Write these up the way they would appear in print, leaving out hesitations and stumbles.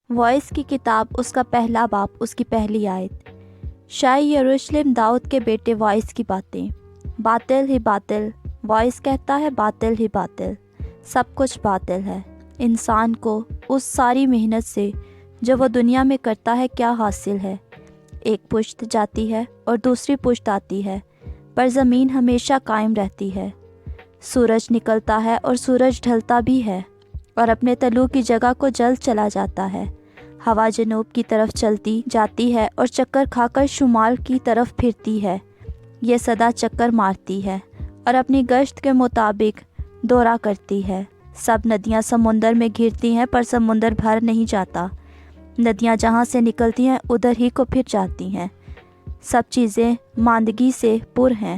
Voice کی کتاب، اس کا پہلا باب، اس کی پہلی آیت۔ شاہ یروشلم داؤد کے بیٹے وائس کی باتیں۔ باطل ہی باطل، وائس کہتا ہے باطل ہی باطل، سب کچھ باطل ہے۔ انسان کو اس ساری محنت سے جو وہ دنیا میں کرتا ہے کیا حاصل ہے؟ ایک پشت جاتی ہے اور دوسری پشت آتی ہے، پر زمین ہمیشہ قائم رہتی ہے۔ سورج نکلتا ہے اور سورج ڈھلتا بھی ہے اور اپنے طلوع کی جگہ کو جلد چلا جاتا ہے۔ ہوا جنوب کی طرف چلتی جاتی ہے اور چکر کھا کر شمال کی طرف پھرتی ہے۔ یہ سدا چکر مارتی ہے اور اپنی گشت کے مطابق دورہ کرتی ہے۔ سب ندیاں سمندر میں گرتی ہیں پر سمندر بھر نہیں جاتا۔ ندیاں جہاں سے نکلتی ہیں ادھر ہی کو پھر جاتی ہیں۔ سب چیزیں ماندگی سے پر ہیں،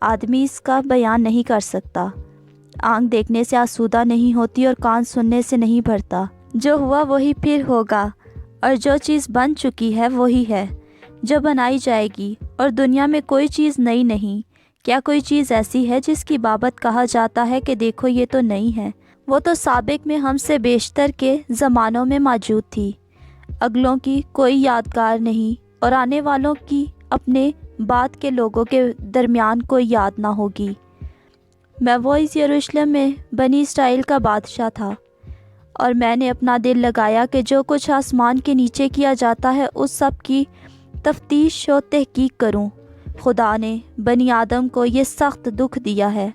آدمی اس کا بیان نہیں کر سکتا۔ آنکھ دیکھنے سے آسودہ نہیں ہوتی اور کان سننے سے نہیں بھرتا۔ جو ہوا وہی پھر ہوگا، اور جو چیز بن چکی ہے وہی ہے جو بنائی جائے گی، اور دنیا میں کوئی چیز نئی نہیں۔ کیا کوئی چیز ایسی ہے جس کی بابت کہا جاتا ہے کہ دیکھو یہ تو نئی ہے؟ وہ تو سابق میں ہم سے بیشتر کے زمانوں میں موجود تھی۔ اگلوں کی کوئی یادگار نہیں اور آنے والوں کی اپنے بعد کے لوگوں کے درمیان کوئی یاد نہ ہوگی۔ میں وائس یروشلم میں بنی اسرائیل کا بادشاہ تھا، اور میں نے اپنا دل لگایا کہ جو کچھ آسمان کے نیچے کیا جاتا ہے اس سب کی تفتیش و تحقیق کروں۔ خدا نے بنی آدم کو یہ سخت دکھ دیا ہے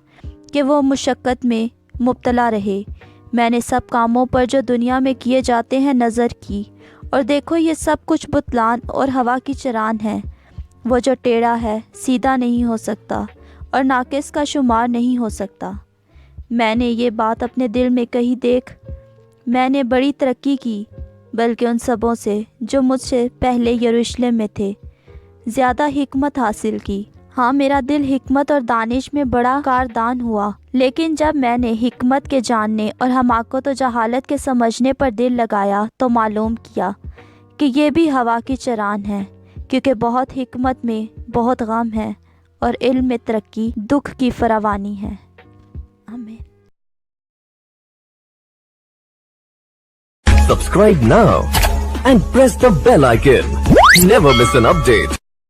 کہ وہ مشقت میں مبتلا رہے۔ میں نے سب کاموں پر جو دنیا میں کیے جاتے ہیں نظر کی، اور دیکھو یہ سب کچھ بتلان اور ہوا کی چران ہے۔ وہ جو ٹیڑھا ہے سیدھا نہیں ہو سکتا، اور ناقص کا شمار نہیں ہو سکتا۔ میں نے یہ بات اپنے دل میں کہی، دیکھ میں نے بڑی ترقی کی، بلکہ ان سبوں سے جو مجھ سے پہلے یروشلم میں تھے زیادہ حکمت حاصل کی۔ ہاں، میرا دل حکمت اور دانش میں بڑا کاردان ہوا، لیکن جب میں نے حکمت کے جاننے اور حماقت و جہالت کے سمجھنے پر دل لگایا تو معلوم کیا کہ یہ بھی ہوا کی چران ہے، کیونکہ بہت حکمت میں بہت غم ہے، اور علم میں ترقی دکھ کی فراوانی ہے۔ آمین۔ Subscribe now and press the bell icon. Never miss an update.